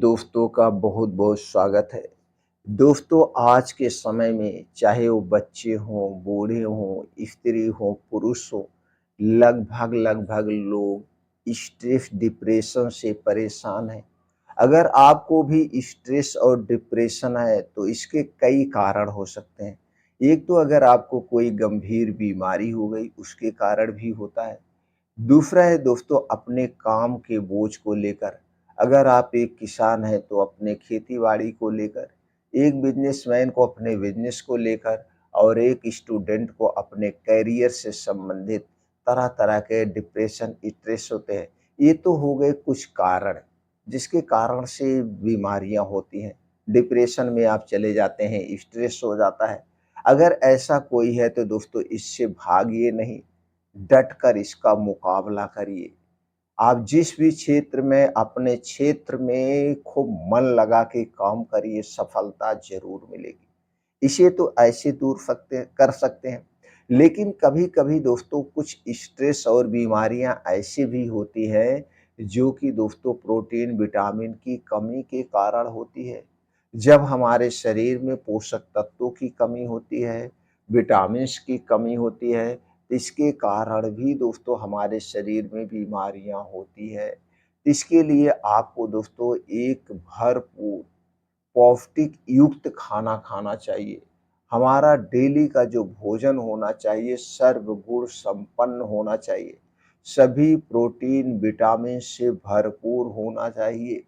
दोस्तों का बहुत बहुत स्वागत है। दोस्तों, आज के समय में चाहे वो बच्चे हों, बूढ़े हों, स्त्री हो, पुरुष हो, लगभग लगभग लोग स्ट्रेस डिप्रेशन से परेशान हैं। अगर आपको भी स्ट्रेस और डिप्रेशन है तो इसके कई कारण हो सकते हैं। एक तो अगर आपको कोई गंभीर बीमारी हो गई उसके कारण भी होता है। दूसरा है दोस्तों अपने काम के बोझ को लेकर। अगर आप एक किसान हैं तो अपने खेती-बाड़ी को लेकर, एक बिज़नेसमैन को अपने बिज़नेस को लेकर और एक स्टूडेंट को अपने करियर से संबंधित तरह-तरह के डिप्रेशन, स्ट्रेस होते हैं। ये तो हो गए कुछ कारण, जिसके कारण से बीमारियाँ होती हैं। डिप्रेशन में आप चले जाते हैं, स्ट्रेस हो जाता है। अगर ऐसा कोई है तो दोस्तों इससे भागिए नहीं, डट कर इसका मुकाबला करिए। आप जिस भी क्षेत्र में अपने क्षेत्र में खूब मन लगा के काम करिए, सफलता ज़रूर मिलेगी। इसे तो ऐसे दूर कर सकते हैं। लेकिन कभी-कभी दोस्तों कुछ स्ट्रेस और बीमारियाँ ऐसी भी होती हैं, जो कि दोस्तों प्रोटीन, विटामिन की कमी के कारण होती है। जब हमारे शरीर में पोषक तत्वों की कमी होती है, विटामिन्स की कमी होती है, तो इसके कारण भी दोस्तों हमारे शरीर में बीमारियाँ होती है। इसके लिए आपको दोस्तों एक भरपूर पौष्टिक युक्त खाना खाना चाहिए। हमारा डेली का जो भोजन होना चाहिए सर्वगुण संपन्न होना चाहिए। सभी प्रोटीन, विटामिन से भरपूर होना चाहिए।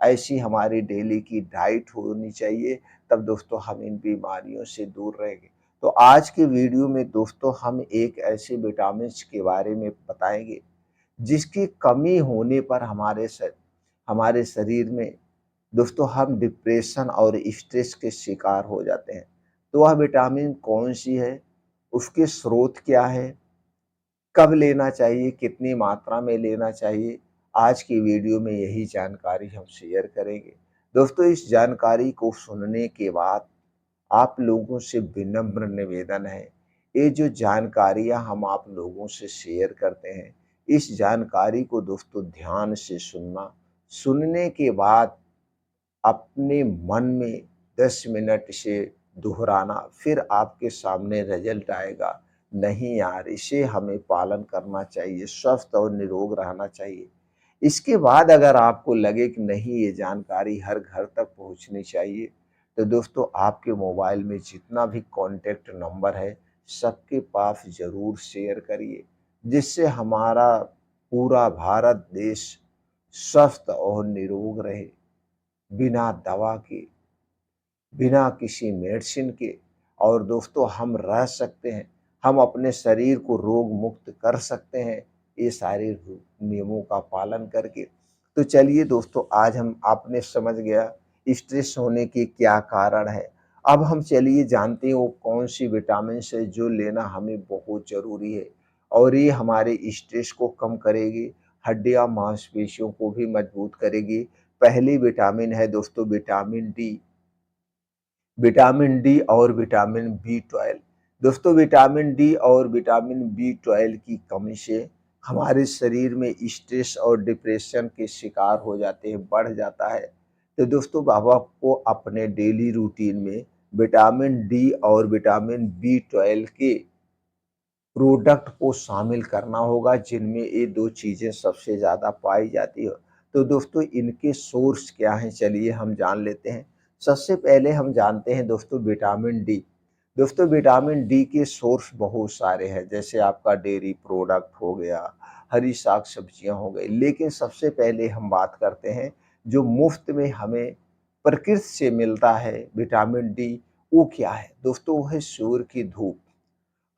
ऐसी हमारी डेली की डाइट होनी चाहिए, तब दोस्तों हम इन बीमारियों से दूर रहेंगे। तो आज के वीडियो में दोस्तों हम एक ऐसे विटामिन्स के बारे में बताएँगे, जिसकी कमी होने पर हमारे शरीर में दोस्तों हम डिप्रेशन और स्ट्रेस के शिकार हो जाते हैं। तो वह विटामिन कौन-सी है? उसके स्रोत क्या है? कब लेना चाहिए? कितनी मात्रा में लेना चाहिए? आज की वीडियो में यही जानकारी हम शेयर करेंगे। दोस्तों, इस जानकारी को सुनने के बाद आप लोगों से विनम्र निवेदन है, ये जो जानकारियाँ हम आप लोगों से शेयर करते हैं, इस जानकारी को दोस्तों ध्यान से सुनना। सुनने के बाद अपने मन में 10 मिनट इसे दोहराना, फिर आपके सामने रिजल्ट आएगा। नहीं यार, इसे हमें पालन करना चाहिए, स्वस्थ और निरोग रहना चाहिए। इसके बाद अगर आपको लगे कि नहीं ये जानकारी हर घर तक पहुँचनी चाहिए, तो दोस्तों आपके मोबाइल में जितना भी कॉन्टैक्ट नंबर है, सबके पास ज़रूर शेयर करिए, जिससे हमारा पूरा भारत देश स्वस्थ और निरोग रहे। बिना दवा के, बिना किसी मेडिसिन के और दोस्तों हम रह सकते हैं। हम अपने शरीर को रोग मुक्त कर सकते हैं, ये सारे नियमों का पालन करके। तो चलिए दोस्तों, आज हम आपने समझ गया स्ट्रेस होने के क्या कारण है। अब हम चलिए जानते हैं वो कौन-सी विटामिन्स है जो लेना हमें बहुत ज़रूरी है और ये हमारे स्ट्रेस को कम करेगी, हड्डियाँ, मांसपेशियों को भी मजबूत करेगी। पहली विटामिन है दोस्तों विटामिन डी। विटामिन डी और विटामिन बी12। दोस्तों विटामिन डी और विटामिन बी12 की कमी से हमारे शरीर में स्ट्रेस और डिप्रेशन के शिकार हो जाते हैं, बढ़ जाता है। तो दोस्तों बाबा को अपने डेली रूटीन में विटामिन डी और विटामिन बी12 के प्रोडक्ट को शामिल करना होगा, जिनमें ये 2 चीज़ें सबसे ज़्यादा पाई जाती है। तो दोस्तों इनके सोर्स क्या हैं, चलिए हम जान लेते हैं। सबसे पहले हम जानते हैं दोस्तों विटामिन डी। दोस्तों विटामिन डी के सोर्स बहुत सारे हैं, जैसे आपका डेयरी प्रोडक्ट हो गया, हरी साग-सब्जियाँ हो गई। लेकिन सबसे पहले हम बात करते हैं जो मुफ्त में हमें प्रकृति से मिलता है विटामिन डी, वो क्या है? दोस्तों वो है सूर्य की धूप।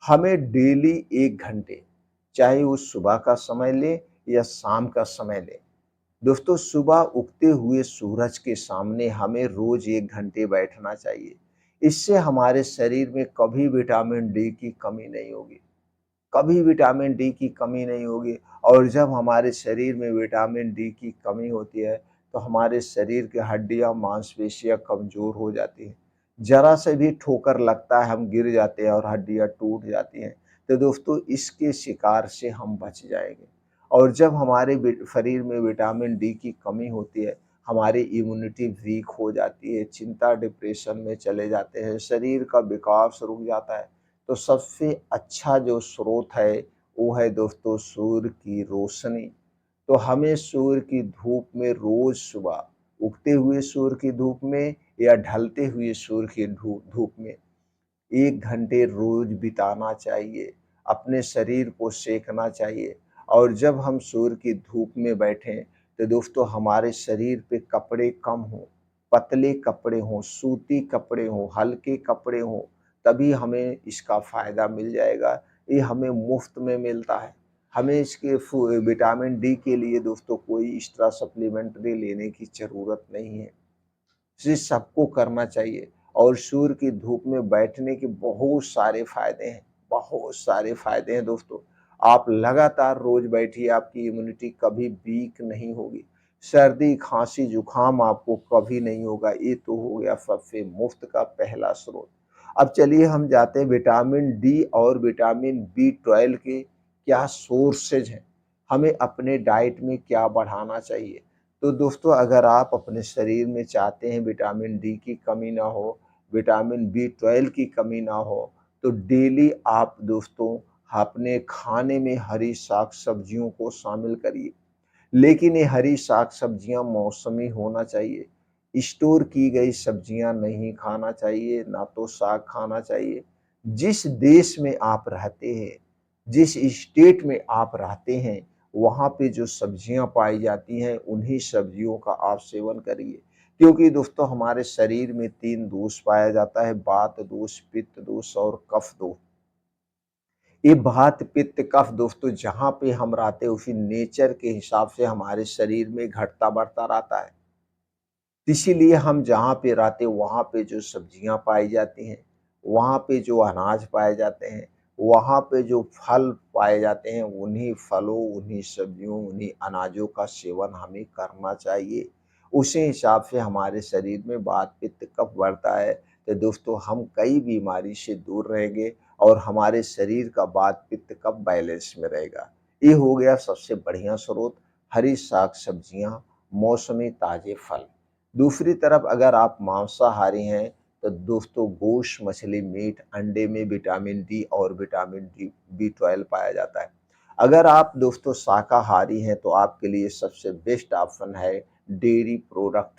हमें डेली 1 घंटे, चाहे वो सुबह का समय लें या शाम का समय लें। दोस्तों सुबह उगते हुए सूरज के सामने हमें रोज़ 1 घंटे बैठना चाहिए। इससे हमारे शरीर में कभी विटामिन डी की कमी नहीं होगी, कभी विटामिन डी की कमी नहीं होगी। और जब हमारे शरीर में विटामिन डी की कमी होती है, तो हमारे शरीर की हड्डियाँ, मांसपेशियाँ कमज़ोर हो जाती हैं। ज़रा से भी ठोकर लगता है, हम गिर जाते हैं और हड्डियाँ टूट जाती हैं। तो दोस्तों इसके शिकार से हम बच जाएँगे। और जब हमारे शरीर में विटामिन डी की कमी होती है, हमारी इम्यूनिटी वीक हो जाती है, चिंता डिप्रेशन में चले जाते हैं, शरीर का विकास रुक जाता है। तो सबसे अच्छा जो स्रोत है वो है दोस्तों सूर्य की रोशनी। तो हमें सूर्य की धूप में रोज सुबह, उगते हुए सूर्य की धूप में या ढलते हुए सूर्य की धूप में 1 घंटे रोज बिताना चाहिए, अपने शरीर को सेंकना चाहिए। और जब हम सूर्य की धूप में बैठें, तो दोस्तों हमारे शरीर पे कपड़े कम हों, पतले कपड़े हों, सूती कपड़े हों, हल्के कपड़े हों, तभी हमें इसका फ़ायदा मिल जाएगा। ये हमें मुफ़्त में मिलता है। हमें इसके विटामिन डी के लिए दोस्तों कोई एक्स्ट्रा सप्लीमेंट्री लेने की ज़रूरत नहीं है। ये सबको करना चाहिए। और सूर्य की धूप में बैठने के बहुत सारे फ़ायदे हैं, बहुत सारे फ़ायदे हैं दोस्तों। आप लगातार रोज़ बैठिए, आपकी इम्यूनिटी कभी वीक नहीं होगी। सर्दी, खाँसी, जुकाम आपको कभी नहीं होगा। ये तो हो गया सबसे मुफ्त का पहला स्रोत। अब चलिए हम जाते हैं विटामिन डी और विटामिन बी12 के क्या सोर्सेज हैं, हमें अपने डाइट में क्या बढ़ाना चाहिए। तो दोस्तों अगर आप अपने शरीर में चाहते हैं विटामिन डी की कमी ना हो, विटामिन बी12 की कमी ना हो, तो डेली आप दोस्तों अपने खाने में हरी साग-सब्जियों को शामिल करिए। लेकिन ये हरी साग-सब्जियाँ मौसमी होना चाहिए। स्टोर की गई सब्जियाँ नहीं खाना चाहिए, ना तो साग खाना चाहिए। जिस देश में आप रहते हैं, जिस स्टेट में आप रहते हैं, वहाँ पे जो सब्जियाँ पाई जाती हैं, उन्हीं सब्जियों का आप सेवन करिए। क्योंकि दोस्तों हमारे शरीर में 3 दोष पाया जाता है, वात दोष, पित्त दोष और कफ दोष। ये वात, पित्त, कफ दोस्तों जहाँ पे हम रहते हैं उसी नेचर के हिसाब से हमारे शरीर में घटता-बढ़ता रहता है। इसीलिए हम जहाँ पे रहते हैं वहाँ पे जो सब्जियाँ पाई जाती हैं, वहाँ पे जो अनाज पाए जाते हैं, वहाँ पे जो फल पाए जाते हैं, उन्हीं फलों, उन्हीं सब्जियों, उन्हीं अनाजों का सेवन हमें करना चाहिए। उसी हिसाब से हमारे शरीर में वात, पित्त, कफ बढ़ता है, तो दोस्तों हम कई बीमारी से दूर रहेंगे और हमारे शरीर का वात, पित्त, कफ बैलेंस में रहेगा। ये हो गया सबसे बढ़िया स्रोत, हरी साग-सब्जियाँ, मौसमी ताज़े फल। दूसरी तरफ अगर आप मांसाहारी हैं, तो दोस्तों गोश्त, मछली, मीट, अंडे में विटामिन डी और विटामिन डी बी12 पाया जाता है। अगर आप दोस्तों शाकाहारी हैं, तो आपके लिए सबसे बेस्ट ऑप्शन है डेयरी प्रोडक्ट।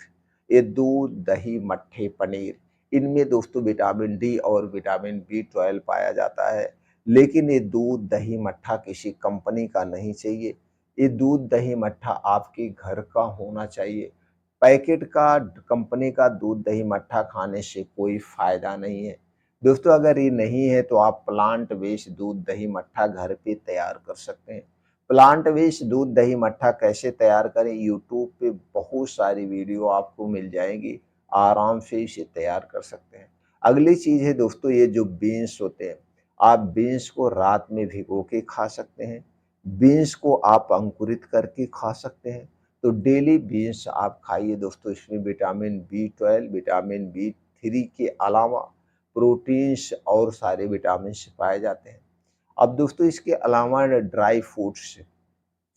ये दूध, दही, मट्ठे, पनीर, इनमें दोस्तों विटामिन डी और विटामिन बी12 पाया जाता है। लेकिन ये दूध, दही, मट्ठा किसी कंपनी का नहीं चाहिए। ये दूध, दही, मट्ठा आपके घर का होना चाहिए। पैकेट का, कंपनी का दूध, दही, मट्ठा खाने से कोई फ़ायदा नहीं है। दोस्तों अगर ये नहीं है तो आप प्लांट बेस्ड दूध, दही, मट्ठा घर पे तैयार कर सकते हैं। प्लांट बेस्ड दूध, दही, मट्ठा कैसे तैयार करें, यूट्यूब पे बहुत सारी वीडियो आपको मिल जाएँगी, आराम से इसे तैयार कर सकते हैं। अगली चीज़ है दोस्तों ये जो बीन्स होते हैं, आप बीन्स को रात में भिगो के खा सकते हैं। बीन्स को आप अंकुरित करके खा सकते हैं। तो डेली बीन्स आप खाइए दोस्तों, इसमें विटामिन बी12, विटामिन बी3 के अलावा प्रोटीन्स और सारे विटामिन्स पाए जाते हैं। अब दोस्तों इसके अलावा ड्राई फ्रूट्स,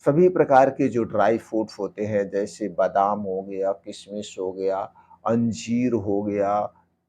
सभी प्रकार के जो ड्राई फ्रूट्स होते हैं जैसे बादाम हो गया, किशमिश हो गया, अंजीर हो गया,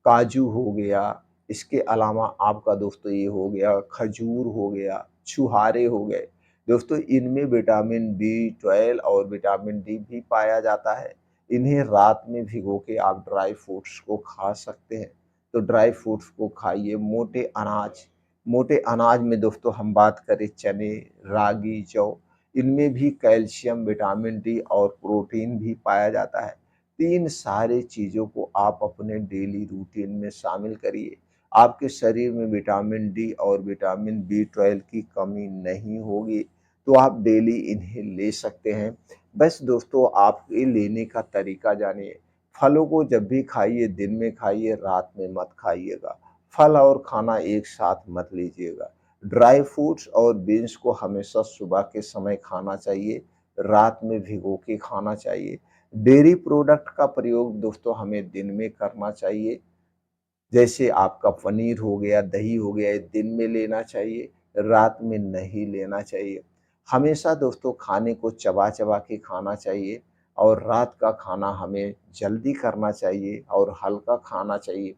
काजू हो गया, इसके अलावा आपका दोस्तों ये हो गया खजूर हो गया, छुहारे हो गए। दोस्तों इनमें विटामिन बी12 और विटामिन डी भी पाया जाता है। इन्हें रात में भिगो के आप ड्राई फ्रूट्स को खा सकते हैं। तो ड्राई फ्रूट्स को खाइए। मोटे अनाज में दोस्तों हम बात करें चने, रागी, जौ, इनमें भी कैल्शियम, विटामिन डी और प्रोटीन भी पाया जाता है। तीन सारे चीज़ों को आप अपने डेली रूटीन में शामिल करिए। आपके शरीर में विटामिन डी और विटामिन बी12 की कमी नहीं होगी, तो आप डेली इन्हें ले सकते हैं। बस दोस्तों आप ये लेने का तरीका जानिए। फलों को जब भी खाइए, दिन में खाइए, रात में मत खाइएगा। फल और खाना एक साथ मत लीजिएगा। ड्राई फ्रूट्स और बीन्स को हमेशा सुबह के समय खाना चाहिए, रात में भिगो के खाना चाहिए। डेयरी प्रोडक्ट का प्रयोग दोस्तों हमें दिन में करना चाहिए। जैसे आपका पनीर हो गया, दही हो गया, ये दिन में लेना चाहिए, रात में नहीं लेना चाहिए। हमेशा दोस्तों खाने को चबा-चबा के खाना चाहिए। और रात का खाना हमें जल्दी करना चाहिए और हल्का खाना चाहिए।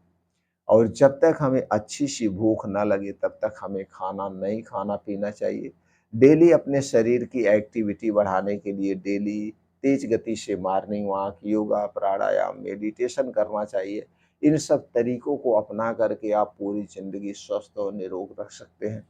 और जब तक हमें अच्छी-सी भूख ना लगे तब तक हमें खाना नहीं खाना-पीना चाहिए। डेली अपने शरीर की एक्टिविटी बढ़ाने के लिए डेली तेज़ गति से मॉर्निंग वॉक, योगा, प्राणायाम, मेडिटेशन करना चाहिए। इन सब तरीकों को अपना करके आप पूरी ज़िंदगी स्वस्थ और निरोग रख सकते हैं।